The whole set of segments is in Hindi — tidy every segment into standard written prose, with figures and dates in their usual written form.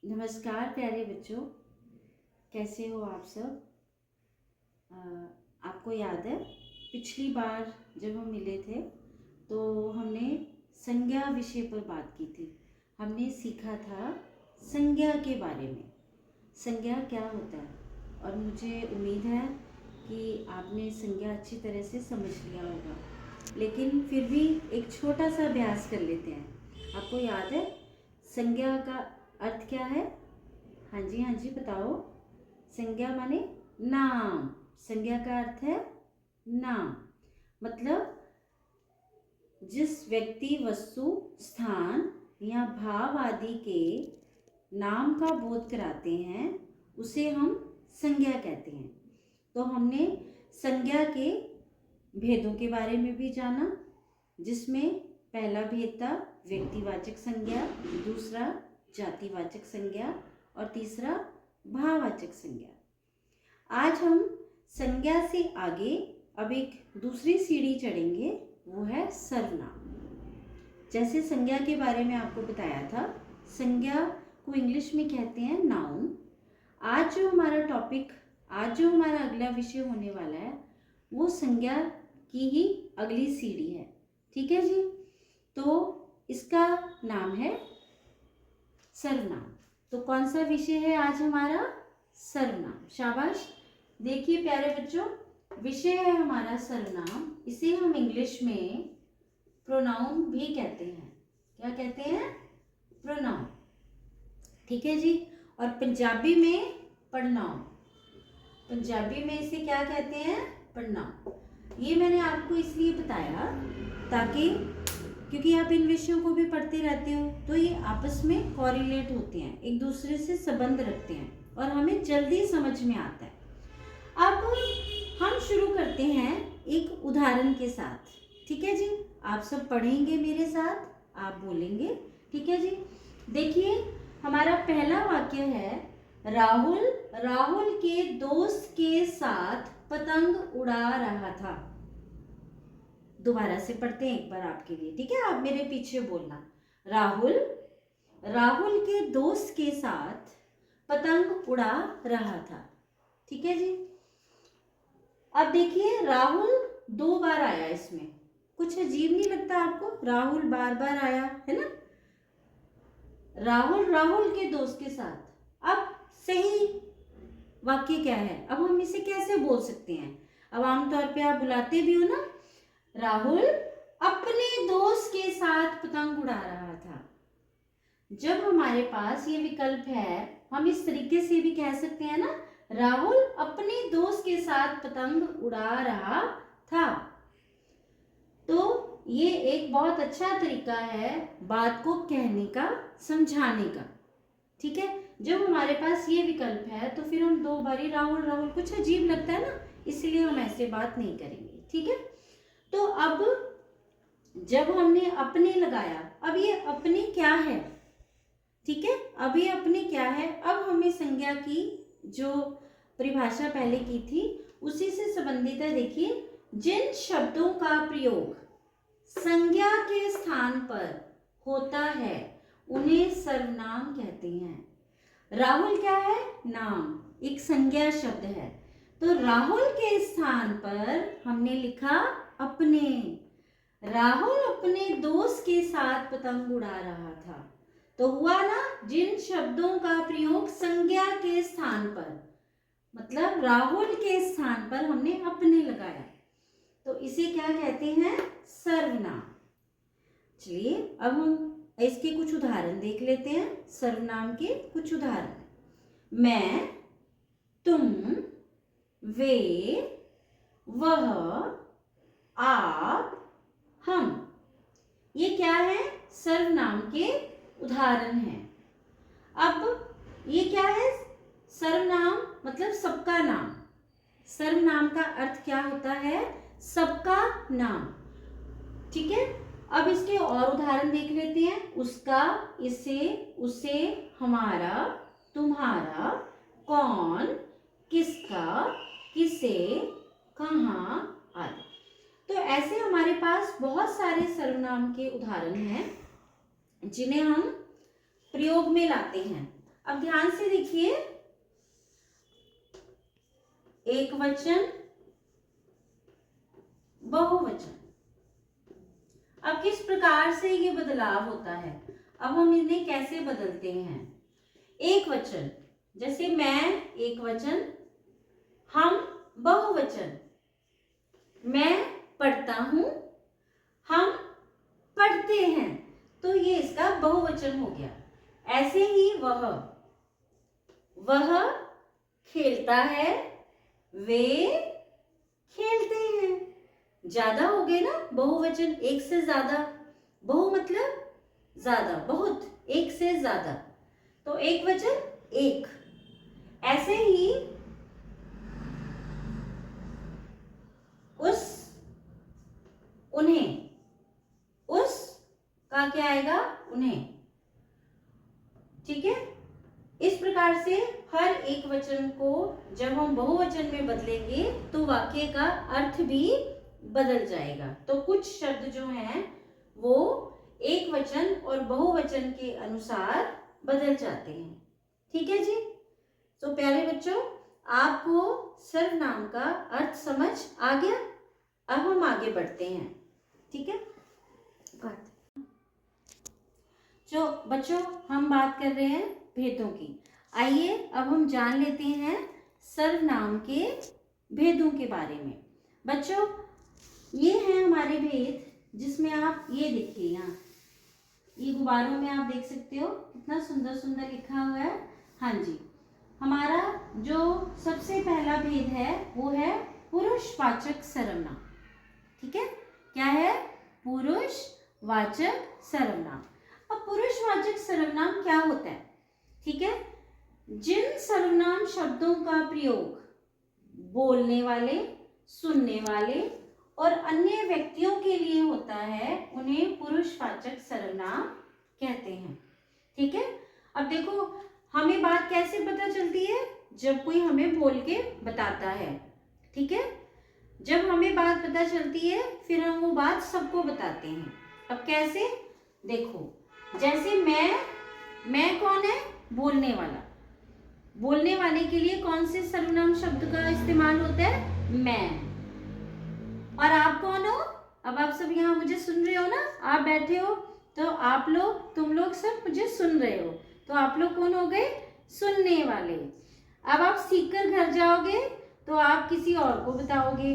नमस्कार प्यारे बच्चों, कैसे हो आप सब। आपको याद है पिछली बार जब हम मिले थे तो हमने संज्ञा विषय पर बात की थी। हमने सीखा था संज्ञा के बारे में, संज्ञा क्या होता है। और मुझे उम्मीद है कि आपने संज्ञा अच्छी तरह से समझ लिया होगा, लेकिन फिर भी एक छोटा सा अभ्यास कर लेते हैं। आपको याद है संज्ञा का अर्थ क्या है? हाँ जी बताओ। संज्ञा माने नाम। संज्ञा का अर्थ है नाम, मतलब जिस व्यक्ति, वस्तु, स्थान या भाव आदि के नाम का बोध कराते हैं उसे हम संज्ञा कहते हैं। तो हमने संज्ञा के भेदों के बारे में भी जाना, जिसमें पहला भेद था व्यक्तिवाचक संज्ञा, दूसरा जातिवाचक संज्ञा और तीसरा भाववाचक संज्ञा। आज हम संज्ञा से आगे अब एक दूसरी सीढ़ी चढ़ेंगे, वो है सर्वनाम। जैसे संज्ञा के बारे में आपको बताया था, संज्ञा को इंग्लिश में कहते हैं नाउन। आज जो हमारा अगला विषय होने वाला है वो संज्ञा की ही अगली सीढ़ी है। ठीक है जी। तो इसका नाम है सर्वनाम। तो कौन सा विषय है आज हमारा? सर्वनाम। शाबाश। देखिए प्यारे बच्चों, विषय है हमारा सर्वनाम। इसे हम इंग्लिश में प्रोनाउन भी कहते हैं। क्या कहते हैं? प्रोनाउन। ठीक है जी। और पंजाबी में पढ़नाउन। पंजाबी में इसे क्या कहते हैं? पढ़नाउन। ये मैंने आपको इसलिए बताया ताकि, क्योंकि आप इन विषयों को भी पढ़ते रहते हो तो ये आपस में कोरिलेट होते हैं, एक दूसरे से संबंध रखते हैं और हमें जल्दी समझ में आता है। अब हम शुरू करते हैं एक उदाहरण के साथ। ठीक है जी। आप सब पढ़ेंगे मेरे साथ, आप बोलेंगे। ठीक है जी। देखिए हमारा पहला वाक्य है, राहुल के दोस्त के साथ पतंग उड़ा रहा था। दोबारा से पढ़ते हैं एक बार आपके लिए, ठीक है? आप मेरे पीछे बोलना। राहुल के दोस्त के साथ पतंग उड़ा रहा था। ठीक है जी। अब देखिए राहुल 2 बार आया, इसमें कुछ अजीब नहीं लगता आपको? राहुल बार बार आया है ना। राहुल के दोस्त के साथ। अब सही वाक्य क्या है? अब हम इसे कैसे बोल सकते हैं? अब आमतौर पे आप बुलाते भी हो ना, राहुल अपने दोस्त के साथ पतंग उड़ा रहा था। जब हमारे पास ये विकल्प है, हम इस तरीके से भी कह सकते हैं ना, राहुल अपने दोस्त के साथ पतंग उड़ा रहा था। तो ये एक बहुत अच्छा तरीका है बात को कहने का, समझाने का। ठीक है। जब हमारे पास ये विकल्प है तो फिर हम 2 बारी राहुल कुछ अजीब लगता है ना, इसलिए हम ऐसे बात नहीं करेंगे। ठीक है। तो अब जब हमने अपने लगाया, अब ये अपने क्या है? ठीक है। अब ये अपने क्या है? अब हमें संज्ञा की जो परिभाषा पहले की थी उसी से संबंधित है। देखिए, जिन शब्दों का प्रयोग संज्ञा के स्थान पर होता है उन्हें सर्वनाम कहते हैं। राहुल क्या है? नाम, एक संज्ञा शब्द है। तो राहुल के स्थान पर हमने लिखा अपने। राहुल अपने दोस्त के साथ पतंग उड़ा रहा था। तो हुआ ना, जिन शब्दों का प्रयोग संज्ञा के स्थान पर, मतलब राहुल के स्थान पर हमने अपने लगाया, तो इसे क्या कहते हैं? सर्वनाम। चलिए अब हम इसके कुछ उदाहरण देख लेते हैं। सर्वनाम के कुछ उदाहरण: मैं, तुम, वे, वह, आप, हम। ये क्या है? सर्वनाम के उदाहरण हैं। अब ये क्या है? सर्वनाम मतलब सबका नाम। सर्वनाम का अर्थ क्या होता है? सबका नाम। ठीक है। अब इसके और उदाहरण देख लेते हैं। उसका, इसे, उसे, हमारा, तुम्हारा, कौन, किसका, किसे, कहाँ आदि। तो ऐसे हमारे पास बहुत सारे सर्वनाम के उदाहरण हैं जिन्हें हम प्रयोग में लाते हैं। अब ध्यान से देखिए, एक वचन, बहुवचन। अब किस प्रकार से ये बदलाव होता है, अब हम इन्हें कैसे बदलते हैं। एक वचन, जैसे मैं एक वचन, हम बहुवचन। मैं पढ़ता हूं, हम पढ़ते हैं, तो ये इसका बहुवचन हो गया। ऐसे ही वह खेलता है, वे खेलते हैं। ज्यादा हो गए ना बहुवचन, एक से ज्यादा। बहु मतलब ज्यादा, बहुत, एक से ज्यादा, तो एक वचन एक। ऐसे ही उस, उन्हें, उस का क्या आएगा, उन्हें। ठीक है, इस प्रकार से हर एक वचन को जब हम बहुवचन में बदलेंगे तो वाक्य का अर्थ भी बदल जाएगा। तो कुछ शब्द जो हैं वो एक वचन और बहुवचन के अनुसार बदल जाते हैं। ठीक है जी। तो प्यारे बच्चों, आपको सर्वनाम का अर्थ समझ आ गया। अब हम आगे बढ़ते हैं। ठीक है, जो बच्चों हम बात कर रहे हैं भेदों की। आइए अब हम जान लेते हैं सर्वनाम के भेदों के बारे में। बच्चों, ये हैं हमारे भेद, जिसमें आप ये देखिए, यहाँ ये गुब्बारों में आप देख सकते हो कितना सुंदर सुंदर लिखा हुआ है। हाँ जी, हमारा जो सबसे पहला भेद है वो है पुरुषवाचक सर्वनाम। ठीक है, क्या है, पुरुषवाचक सर्वनाम। अब पुरुषवाचक सर्वनाम क्या होता है। ठीक है, जिन सर्वनाम शब्दों का प्रयोग बोलने वाले, सुनने वाले और अन्य व्यक्तियों के लिए होता है उन्हें पुरुषवाचक सर्वनाम कहते हैं। ठीक है, अब देखो हमें बात कैसे पता चलती है, जब कोई हमें बोल के बताता है। ठीक है, जब हमें बात पता चलती है फिर हम वो बात सबको बताते हैं। अब कैसे, देखो जैसे मैं कौन है, बोलने वाला। बोलने वाले के लिए कौन से सर्वनाम शब्द का इस्तेमाल होता है, मैं। और आप कौन हो, अब आप सब यहाँ मुझे सुन रहे हो ना, आप बैठे हो तो आप लोग, तुम लोग सब मुझे सुन रहे हो, तो आप लोग कौन हो गए, सुनने वाले। अब आप सीख कर घर जाओगे तो आप किसी और को बताओगे,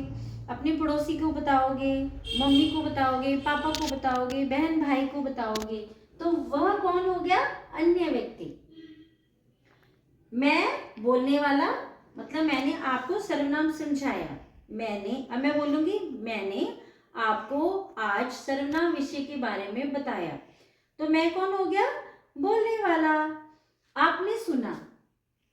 अपने पड़ोसी को बताओगे, मम्मी को बताओगे, पापा को बताओगे, बहन भाई को बताओगे, तो वह कौन हो गया, अन्य व्यक्ति। मैं बोलने वाला, मतलब मैंने आपको सर्वनाम समझाया, मैंने, अब मैं बोलूंगी मैंने आपको आज सर्वनाम विषय के बारे में बताया, तो मैं कौन हो गया, बोलने वाला। आपने सुना,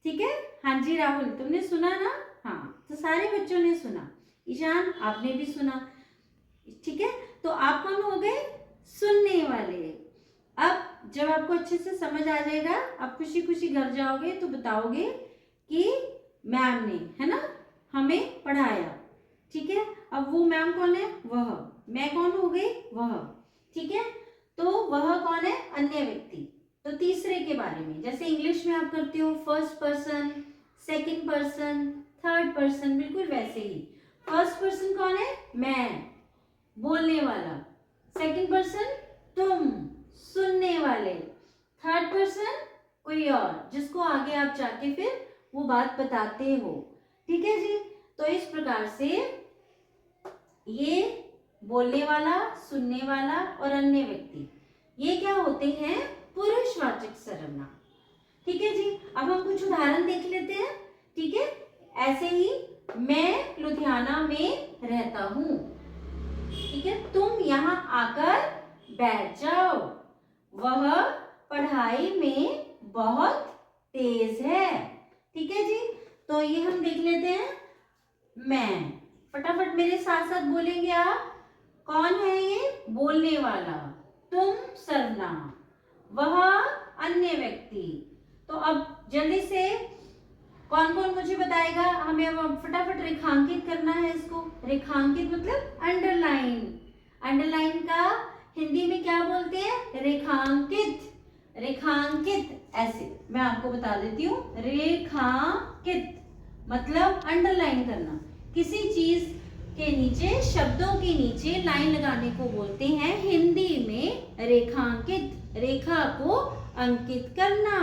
ठीक है, हाँ जी राहुल तुमने सुना ना, हाँ तो सारे बच्चों ने सुना, ईशान आपने भी सुना। ठीक है, तो आप कौन हो गए, सुनने वाले। अब जब आपको अच्छे से समझ आ जाएगा, आप खुशी खुशी घर जाओगे तो बताओगे कि मैम ने, है ना, हमें पढ़ाया। ठीक है, अब वो मैम कौन है, वह। मैं कौन हो गई, वह। ठीक है, तो वह कौन है, अन्य व्यक्ति। तो तीसरे के बारे में, जैसे इंग्लिश में आप करते हो first person, second person, third person, बिल्कुल वैसे ही। फर्स्ट पर्सन कौन है, मैं, बोलने वाला। सेकंड पर्सन तुम, सुनने वाले। थर्ड पर्सन कोई और, जिसको आगे आप जाके फिर वो बात बताते हो। ठीक है जी, तो इस प्रकार से ये बोलने वाला, सुनने वाला और अन्य व्यक्ति, ये क्या होते हैं, पुरुषवाचक सर्वनाम। ठीक है जी, अब हम कुछ उदाहरण देख लेते हैं। ठीक है, ऐसे ही मैं लुधियाना में रहता हूं। ठीक है, तुम यहाँ आकर बैठ जाओ, वह पढ़ाई में बहुत तेज है। ठीक है जी, तो ये हम देख लेते हैं। मैं, फटाफट मेरे साथ साथ बोलेंगे आप, कौन है ये, बोलने वाला, तुम सर्वनाम, वह अन्य व्यक्ति। तो अब जल्दी से कौन कौन मुझे बताएगा, हमें अब फटाफट रेखांकित करना है इसको। रेखांकित मतलब अंडरलाइन। अंडरलाइन का हिंदी में क्या बोलते हैं, रेखांकित। रेखांकित, ऐसे मैं आपको बता देती हूँ, रेखांकित मतलब अंडरलाइन करना, किसी चीज के नीचे, शब्दों के नीचे लाइन लगाने को बोलते हैं हिंदी में रेखांकित। रेखा को अंकित करना,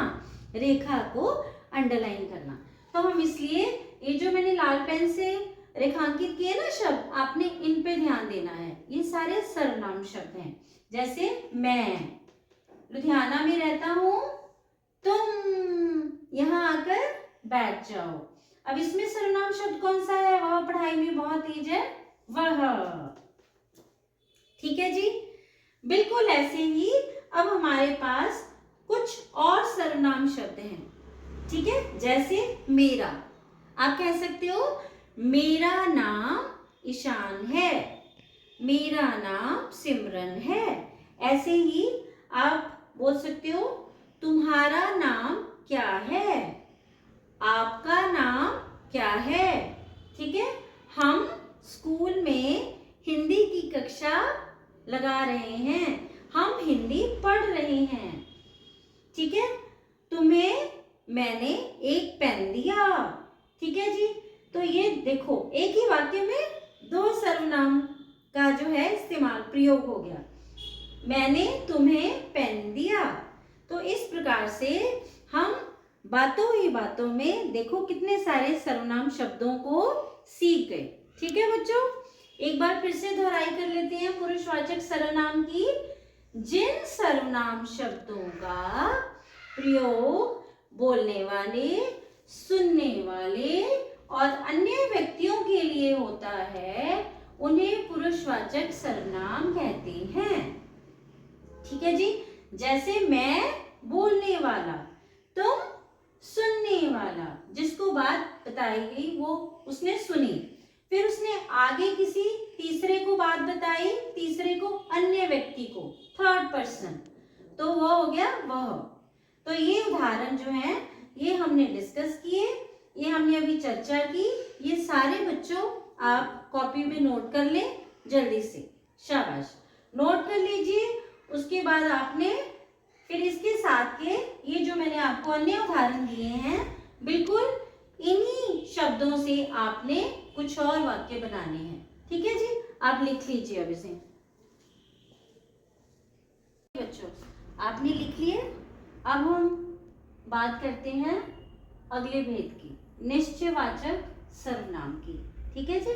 रेखा को अंडरलाइन करना। तो हम इसलिए ये जो मैंने लाल पेन से रेखांकित किए ना शब्द, आपने इन पे ध्यान देना है। ये सारे सर्वनाम शब्द हैं। जैसे मैं लुधियाना में रहता हूँ, तुम यहाँ आकर बैठ जाओ। अब इसमें सर्वनाम शब्द कौन सा है? वह पढ़ाई में बहुत तेज है, वह। ठीक है जी, बिल्कुल ऐसे ही अब हमारे पास कुछ और सर्वनाम शब्द हैं। ठीक है, जैसे मेरा, आप कह सकते हो मेरा नाम ईशान है, मेरा नाम सिमरन है। ऐसे ही आप बोल सकते हो तुम्हारा नाम क्या है, आपका नाम क्या है। ठीक है, हम स्कूल में हिंदी की कक्षा लगा रहे हैं, हम हिंदी पढ़ रहे हैं। ठीक है, तुम्हें मैंने एक पेन दिया। ठीक है जी, तो ये देखो एक ही वाक्य में दो सर्वनाम का जो है इस्तेमाल, प्रयोग हो गया। मैंने तुम्हें पेन दिया। तो इस प्रकार से हम बातों ही बातों में देखो कितने सारे सर्वनाम शब्दों को सीख गए। ठीक है बच्चों, एक बार फिर से दोहराई कर लेते हैं पुरुषवाचक सर्वनाम की। जिन सर्वनाम शब्दों का प्रयोग बोलने वाले, सुनने वाले और अन्य व्यक्तियों के लिए होता है, उन्हें पुरुषवाचक सर्वनाम कहते हैं। ठीक है जी, जैसे मैं बोलने वाला, तुम सुनने वाला, जिसको बात बताई गई वो उसने सुनी, फिर उसने आगे किसी तीसरे को बात बताई, तीसरे को अन्य व्यक्ति को, थर्ड पर्सन, तो वो हो गया वह। तो ये उदाहरण जो है ये हमने डिस्कस किए, ये हमने अभी चर्चा की। ये सारे बच्चों आप कॉपी में नोट कर लें जल्दी से, शाबाश, नोट कर लीजिए। उसके बाद आपने फिर इसके साथ के ये जो मैंने आपको अन्य उदाहरण दिए हैं, बिल्कुल इन्हीं शब्दों से आपने कुछ और वाक्य बनाने हैं। ठीक है जी, आप लिख लीजिए अब इसे। बच्चों आपने लिख लिए, अब हम बात करते हैं अगले भेद की, निश्चयवाचक सर्वनाम की। ठीक है जी,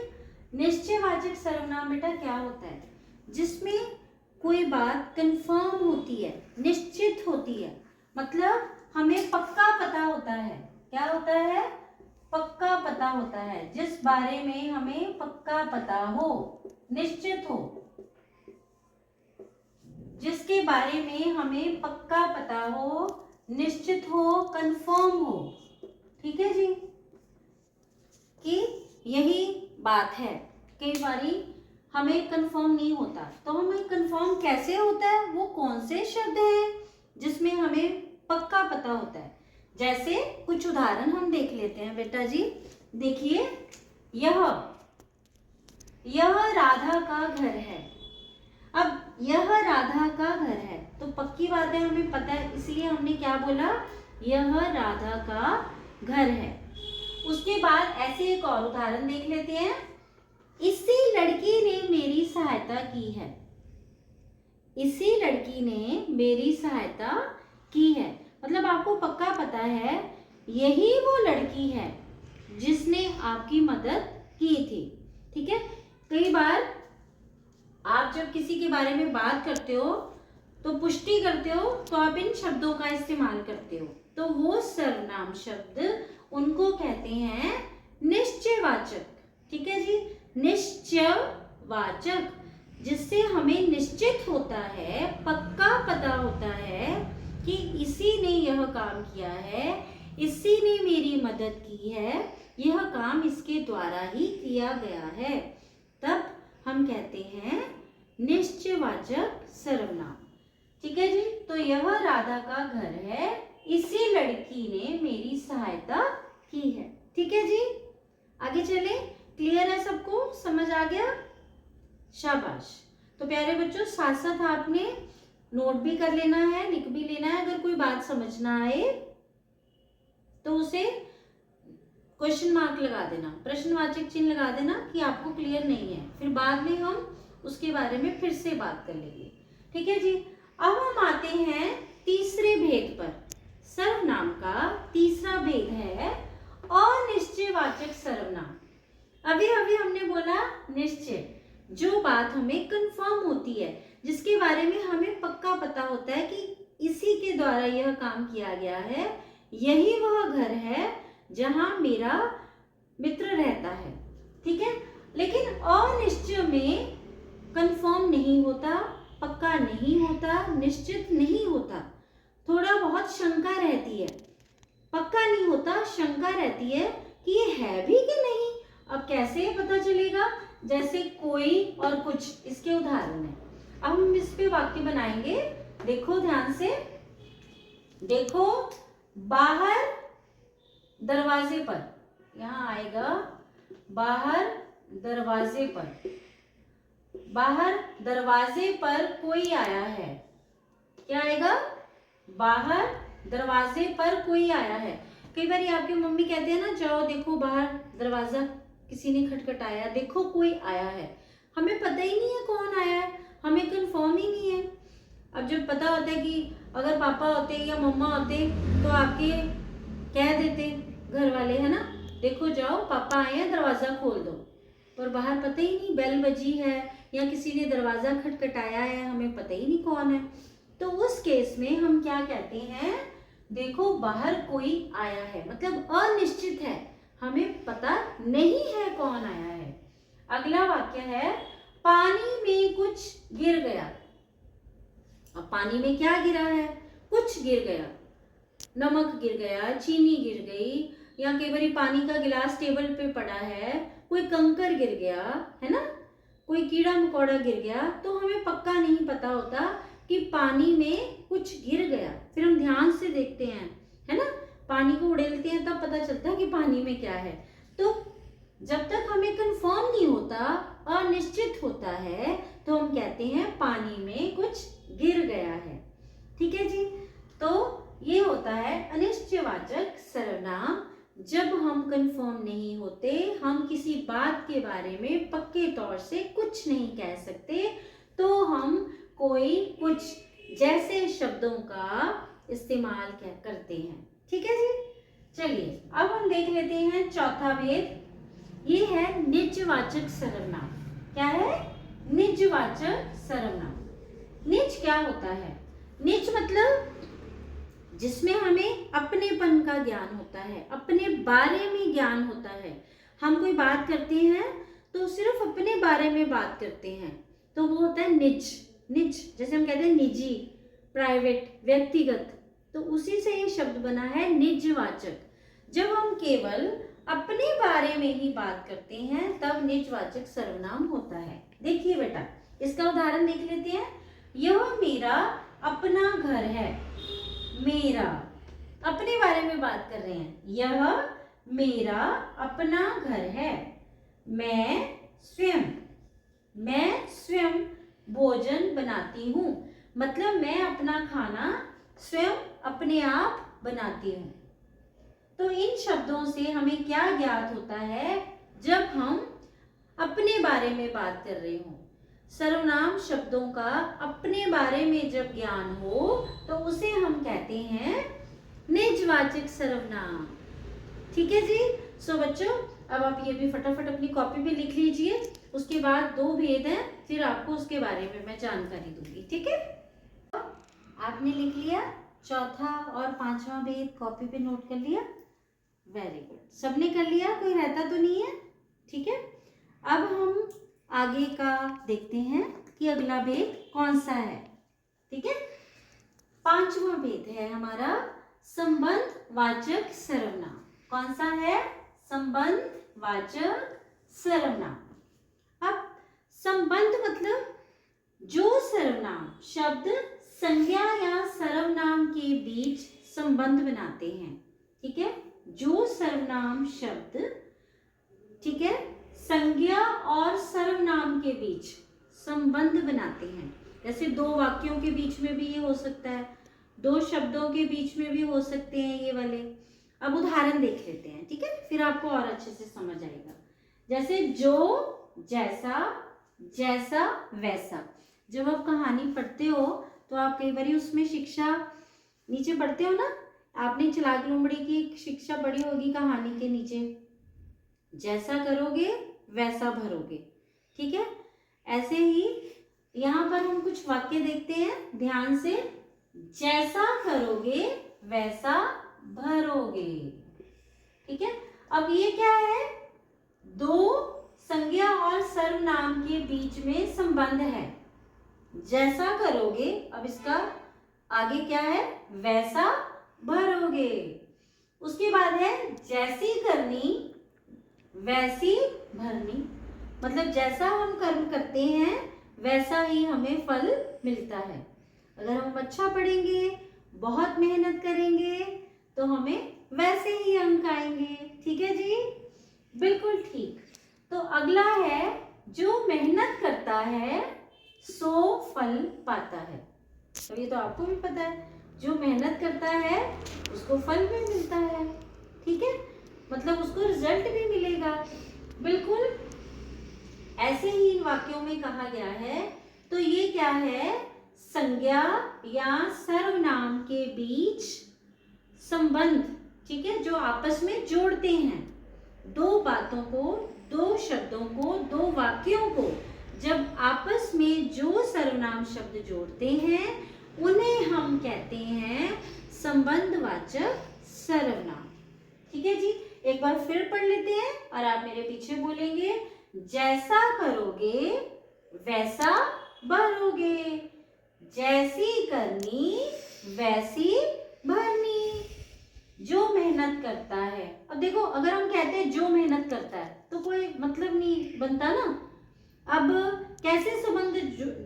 निश्चयवाचक सर्वनाम बेटा क्या होता है? जिसमें कोई बात कंफर्म होती है, निश्चित होती है, मतलब हमें पक्का पता होता है। क्या होता है? पक्का पता होता है। जिस बारे में हमें पक्का पता हो, निश्चित हो, जिसके बारे में हमें पक्का पता हो, निश्चित हो, कंफर्म हो। ठीक है जी, कि यही बात है। कई बारी हमें कंफर्म नहीं होता, तो हमें कंफर्म कैसे होता है? वो कौन से शब्द हैं जिसमें हमें पक्का पता होता है? जैसे कुछ उदाहरण हम देख लेते हैं बेटा जी। देखिए, यह राधा का घर है। अब यह राधा का घर है तो पक्की बात है, हमें पता है, इसलिए हमने क्या बोला? यह राधा का घर है। उसके बाद ऐसे एक और उदाहरण देख लेते हैं। इसी लड़की ने मेरी सहायता की है। इसी लड़की ने मेरी सहायता की है, मतलब आपको पक्का पता है यही वो लड़की है जिसने आपकी मदद की थी। ठीक है, कई बार आप जब किसी के बारे में बात करते हो तो पुष्टि करते हो तो आप इन शब्दों का इस्तेमाल करते हो, तो वो सर्वनाम शब्द उनको कहते हैं निश्चयवाचक। ठीक है जी, निश्चयवाचक, जिससे हमें निश्चित होता है, पक्का पता होता है कि इसी ने यह काम किया है, इसी ने मेरी मदद की है, यह काम इसके द्वारा ही किया गया है, तब हम कहते हैं निश्चयवाचक सर्वनाम। ठीक है जी, तो यह राधा का घर है, इसी लड़की ने मेरी सहायता की है। ठीक है जी, आगे चले। क्लियर है सबको? समझ आ गया? शाबाश। तो प्यारे बच्चों, साथ साथ आपने नोट भी कर लेना है, लिख भी लेना है। अगर कोई बात समझ ना आए तो उसे क्वेश्चन मार्क लगा देना, प्रश्नवाचक चिन्ह लगा देना कि आपको क्लियर नहीं है, फिर बाद में हम उसके बारे में फिर से बात कर लेंगे। ठीक है जी। अब हम आते हैं तीसरे भेद पर। सर्वनाम का तीसरा भेद है अनिश्चयवाचक सर्वनाम। अभी अभी हमने बोला निश्चय, जो बात हमें कंफर्म होती है, जिसके बारे में हमें पक्का पता होता है कि इसी के द्वारा यह काम किया गया है, यही वह घर है जहां मेरा मित्र रहता है। ठीक है। लेकिन अनिश्चय में कंफर्म नहीं होता, पक्का नहीं होता, निश्चित नहीं होता, थोड़ा बहुत शंका रहती है। पक्का नहीं होता, शंका रहती है कि ये है भी कि नहीं। अब कैसे पता चलेगा? जैसे कोई और कुछ, इसके उदाहरण है। अब हम इस पे वाक्य बनाएंगे, देखो ध्यान से। देखो बाहर दरवाजे पर, यहाँ आएगा बाहर दरवाजे पर, बाहर दरवाजे पर कोई आया है। क्या आएगा? बाहर दरवाजे पर कोई आया है। कई बार आपकी मम्मी कहते हैं ना, जाओ देखो बाहर दरवाजा किसी ने खटखटाया, देखो कोई आया है। हमें पता ही नहीं है कौन आया है, हमें कंफर्म ही नहीं है। अब जब पता होता है कि अगर पापा होते या मम्मा होते तो आपके कह देते घर वाले, है ना, देखो जाओ पापा आए हैं, दरवाजा खोल दो। पर बाहर पता ही नहीं, बेल बजी है या किसी ने दरवाजा खटखटाया है, हमें पता ही नहीं कौन है। तो उस केस में हम क्या कहते हैं? देखो बाहर कोई आया है, मतलब अनिश्चित है, हमें पता नहीं है कौन आया है। अगला वाक्य है पानी में कुछ गिर गया। अब पानी में क्या गिरा है? कुछ गिर गया, नमक गिर गया, चीनी गिर गई, या कई बार पानी का गिलास टेबल पे पड़ा है, कोई कंकर गिर गया, है ना, कोई कीड़ा मकोड़ा गिर गया, तो हमें पक्का नहीं पता होता कि पानी में कुछ गिर गया। फिर हम ध्यान से देखते हैं, है ना, पानी को उड़ेलते हैं, तब पता चलता है कि पानी में क्या है। तो जब तक हमें कंफर्म नहीं होता, अनिश्चित होता है, तो हम कहते हैं पानी में कुछ गिर गया है। ठीक है जी। तो ये होता है अनिश्चयवाचक सर्वनाम। जब हम कंफर्म नहीं होते, हम किसी बात के बारे में पक्के तौर से कुछ नहीं कह सकते, तो हम कोई कुछ जैसे शब्दों का इस्तेमाल करते हैं। ठीक है जी। चलिए अब हम देख लेते हैं चौथा भेद। ये है निजवाचक सर्वनाम। क्या है? निजवाचक सर्वनाम। निज क्या होता है? निज मतलब जिसमें हमें अपनेपन का ज्ञान होता है, अपने बारे में ज्ञान होता है। हम कोई बात करते हैं तो सिर्फ अपने बारे में बात करते हैं, तो वो होता है निज। निज जैसे हम कहते हैं निजी, प्राइवेट, व्यक्तिगत, तो उसी से ये शब्द बना है निजवाचक। जब हम केवल अपने बारे में ही बात करते हैं तब निजवाचक सर्वनाम होता है। देखिए बेटा, इसका उदाहरण देख लेते हैं। यह मेरा अपना घर है। मेरा, अपने बारे में बात कर रहे हैं। यह मेरा अपना घर है। मैं स्वयं भोजन बनाती हूँ, मतलब मैं अपना खाना स्वयं अपने आप बनाती हूँ। तो इन शब्दों से हमें क्या ज्ञात होता है? जब हम अपने बारे में बात कर रहे हो, सर्वनाम शब्दों का अपने बारे में जब ज्ञान हो तो उसे हम कहते हैं निजवाचक सर्वनाम। ठीक है जी। सो बच्चों, अब आप ये भी फटाफट अपनी कॉपी पे लिख लीजिए। उसके बाद दो भेद हैं, फिर आपको उसके बारे में मैं जानकारी दूंगी। ठीक है, आपने लिख लिया चौथा और पांचवा भेद, कॉपी पे नोट कर लिया? वेरी गुड, सबने कर लिया, कोई रहता तो नहीं है? ठीक है। अब हम आगे का देखते हैं कि अगला भेद कौन सा है। ठीक है, पांचवा भेद है हमारा संबंधवाचक सर्वनाम। कौन सा है? संबंधवाचक सर्वनाम। अब संबंध मतलब जो सर्वनाम शब्द संज्ञा या सर्वनाम के बीच संबंध बनाते हैं। ठीक है, जो सर्वनाम शब्द, ठीक है, संज्ञा और सर्वनाम के बीच संबंध बनाते हैं, जैसे दो वाक्यों के बीच में भी ये हो सकता है, दो शब्दों के बीच में भी हो सकते हैं ये वाले। अब उदाहरण देख लेते हैं, ठीक है, फिर आपको और अच्छे से समझ आएगा। जैसे जो, जैसा, जैसा, वैसा। जब आप कहानी पढ़ते हो तो आप कई बार उसमें शिक्षा नीचे पढ़ते हो ना, आपने चालाक लोमड़ी की एक शिक्षा पढ़ी होगी कहानी के नीचे, जैसा करोगे वैसा भरोगे, ठीक है। ऐसे ही यहाँ पर हम कुछ वाक्य देखते हैं ध्यान से। जैसा करोगे वैसा भरोगे, ठीक है। अब ये क्या है, दो संज्ञा और सर्वनाम के बीच में संबंध है। जैसा करोगे, अब इसका आगे क्या है, वैसा भरोगे। उसके बाद है जैसी करनी वैसी भरनी, मतलब जैसा हम कर्म करते हैं वैसा ही हमें फल मिलता है। अगर हम अच्छा पढ़ेंगे, बहुत मेहनत करेंगे तो हमें वैसे ही अंक आएंगे, ठीक है जी, बिल्कुल ठीक। तो अगला है जो मेहनत करता है सो फल पाता है। तो ये तो आपको भी पता है, जो मेहनत करता है उसको फल भी मिलता है, ठीक है, मतलब उसको रिजल्ट भी मिलेगा, बिल्कुल। ऐसे ही इन वाक्यों में कहा गया है। तो ये क्या है, संज्ञा या सर्वनाम के बीच संबंध, ठीक है, जो आपस में जोड़ते हैं दो बातों को, दो शब्दों को, दो वाक्यों को। जब आपस में जो सर्वनाम शब्द जोड़ते हैं उन्हें हम कहते हैं संबंधवाचक सर्वनाम, ठीक है जी। एक बार फिर पढ़ लेते हैं और आप मेरे पीछे बोलेंगे, जैसा करोगे वैसा भरोगे, जैसी करनी वैसी भरनी, जो मेहनत करता है। अब देखो, अगर हम कहते हैं जो मेहनत करता है तो कोई मतलब नहीं बनता ना। अब कैसे संबंध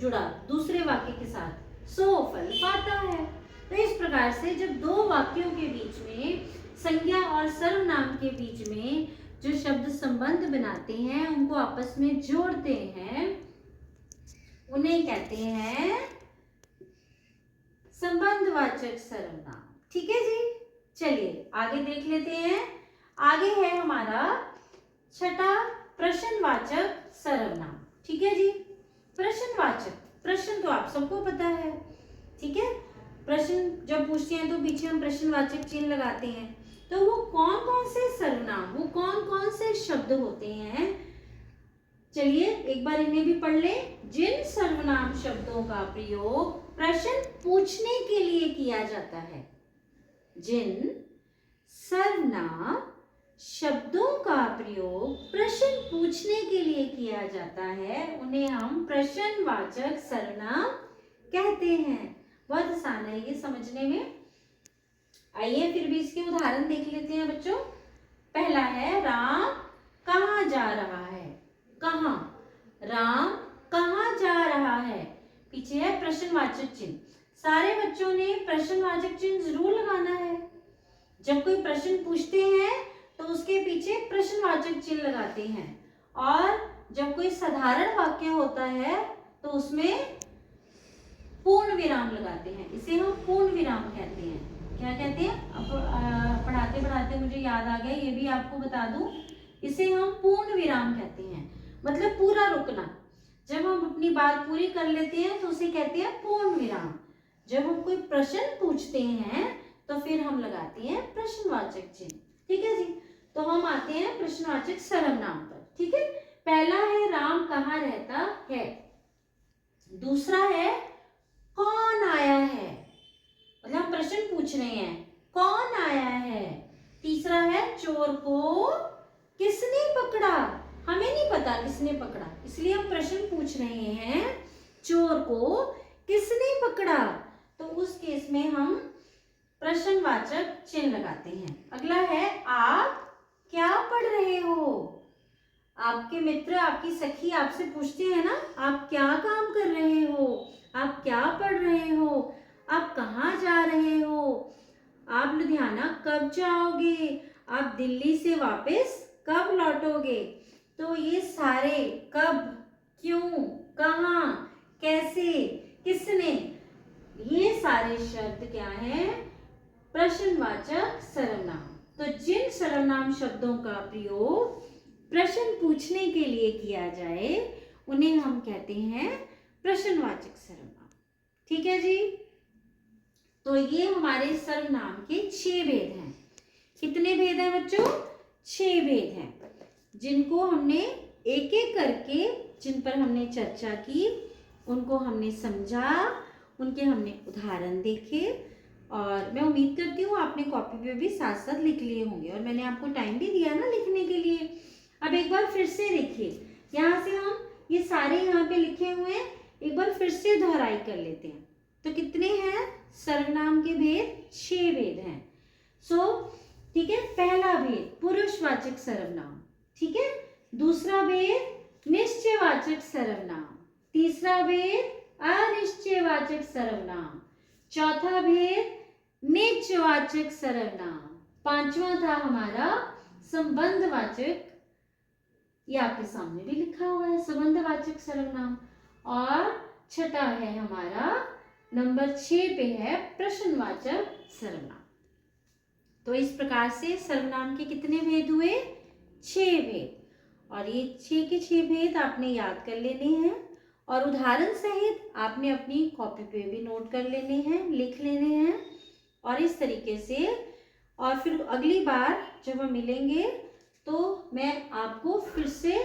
जुड़ा दूसरे वाक्य के साथ, सो फल पाता है। तो इस प्रकार से जब दो वाक्यों के बीच में, संज्ञा और सर्वनाम के बीच में जो शब्द संबंध बनाते हैं, उनको आपस में जोड़ते हैं, उन्हें कहते हैं संबंधवाचक सर्वनाम, ठीक है जी। चलिए आगे देख लेते हैं। आगे है हमारा छठा प्रश्नवाचक सर्वनाम, ठीक है जी। प्रश्नवाचक, प्रश्न तो आप सबको पता है, ठीक है। प्रश्न जब पूछते हैं तो पीछे हम प्रश्नवाचक चिन्ह लगाते हैं। तो वो कौन कौन से सर्वनाम, वो कौन कौन से शब्द होते हैं, चलिए एक बार इन्हें भी पढ़ लें। जिन सर्वनाम शब्दों का प्रयोग प्रश्न पूछने के लिए किया जाता है, जिन सर्वनाम शब्दों का प्रयोग प्रश्न पूछने के लिए किया जाता है उन्हें हम प्रश्नवाचक सर्वनाम कहते हैं। बहुत आसान है ये समझने में। आइए फिर भी इसके उदाहरण देख लेते हैं बच्चों। पहला है राम कहाँ जा रहा है, कहाँ, राम कहाँ जा रहा है, पीछे है प्रश्नवाचक चिन्ह। सारे बच्चों ने प्रश्नवाचक चिन्ह जरूर लगाना है। जब कोई प्रश्न पूछते हैं तो उसके पीछे प्रश्नवाचक चिन्ह लगाते हैं, और जब कोई साधारण वाक्य होता है तो उसमें पूर्ण विराम लगाते हैं। इसे हम पूर्ण विराम कहते हैं। क्या कहते हैं, अब पढ़ाते पढ़ाते मुझे याद आ गया, ये भी आपको बता दूं, इसे हम पूर्ण विराम कहते हैं, मतलब पूरा रुकना। जब हम अपनी बात पूरी कर लेते हैं तो उसे कहते हैं पूर्ण विराम। जब हम कोई प्रश्न पूछते हैं तो फिर हम लगाते हैं प्रश्नवाचक चिन्ह, ठीक है जी। तो हम आते हैं प्रश्नवाचक सर्वनाम पर, ठीक है। पहला है राम कहाँ रहता है, दूसरा है कौन आया है, मतलब हम प्रश्न पूछ रहे हैं कौन आया है, तीसरा है चोर को किसने पकड़ा, हमें नहीं पता किसने पकड़ा, इसलिए हम प्रश्न पूछ रहे हैं चोर को किसने पकड़ा, तो उस केस में हम प्रश्नवाचक चिन्ह लगाते हैं। अगला है आप क्या पढ़ रहे हो, आपके मित्र आपकी सखी आपसे पूछते हैं ना, आप क्या काम कर रहे हो, आप क्या पढ़ रहे हो, आप कहाँ जा रहे हो, आप लुधियाना कब जाओगे, आप दिल्ली से वापस कब लौटोगे। तो ये सारे कब, क्यों, कहाँ, कैसे, किसने? ये सारे शब्द क्या है? प्रश्नवाचक सर्वनाम। तो जिन सर्वनाम शब्दों का प्रयोग प्रश्न पूछने के लिए किया जाए उन्हें हम कहते हैं प्रश्नवाचक सर्वनाम। ठीक है जी। तो ये हमारे सर्वनाम के 6 भेद हैं। कितने भेद हैं बच्चों? 6 भेद हैं, जिनको हमने एक एक करके, जिन पर हमने चर्चा की, उनको हमने समझा, उनके हमने उदाहरण देखे, और मैं उम्मीद करती हूँ आपने कॉपी पे भी साथ साथ लिख लिए होंगे, और मैंने आपको टाइम भी दिया ना लिखने के लिए। अब एक बार फिर से देखिए, यहाँ से हम ये सारे यहाँ पे लिखे हुए हैं, एक बार फिर से दोहराई कर लेते हैं। तो कितने हैं सर्वनाम के भेद? 6 भेद हैं। ठीक है, पहला भेद पुरुषवाचक सर्वनाम, ठीक है। दूसरा भेद निश्चयवाचक सर्वनाम। तीसरा भेद अनिश्चयवाचक सर्वनाम। चौथा भेद निजवाचक सर्वनाम। पांचवा था हमारा संबंधवाचक, ये आपके सामने भी लिखा हुआ है, संबंधवाचक सर्वनाम। और छठा है हमारा, नंबर 6 पे है प्रश्नवाचक सर्वनाम। तो इस प्रकार से सर्वनाम के कितने भेद हुए? 6 भेद। और ये 6 के 6 भेद आपने याद कर लेने हैं, और उदाहरण सहित आपने अपनी कॉपी पे भी नोट कर लेने हैं, लिख लेने हैं। और इस तरीके से, और फिर अगली बार जब हम मिलेंगे तो मैं आपको फिर से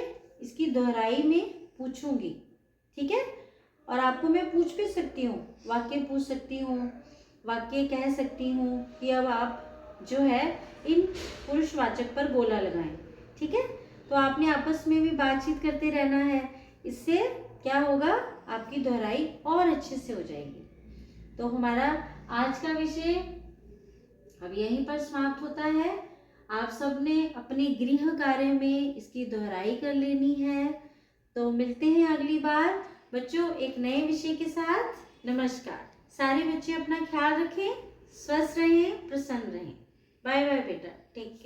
इसकी दोहराई में पूछूंगी, ठीक है। और आपको मैं पूछ भी सकती हूँ, वाक्य पूछ सकती हूँ, वाक्य कह सकती हूँ कि अब आप जो है इन पुरुषवाचक पर गोला लगाएं, ठीक है। तो आपने आपस में भी बातचीत करते रहना है, इससे क्या होगा, आपकी दोहराई और अच्छे से हो जाएगी। तो हमारा आज का विषय अब यहीं पर समाप्त होता है। आप सबने अपने गृह कार्य में इसकी दोहराई कर लेनी है। तो मिलते हैं अगली बार बच्चों एक नए विषय के साथ। नमस्कार। सारे बच्चे अपना ख्याल रखें, स्वस्थ रहें, प्रसन्न रहें। बाय बाय बेटा, टेक केयर।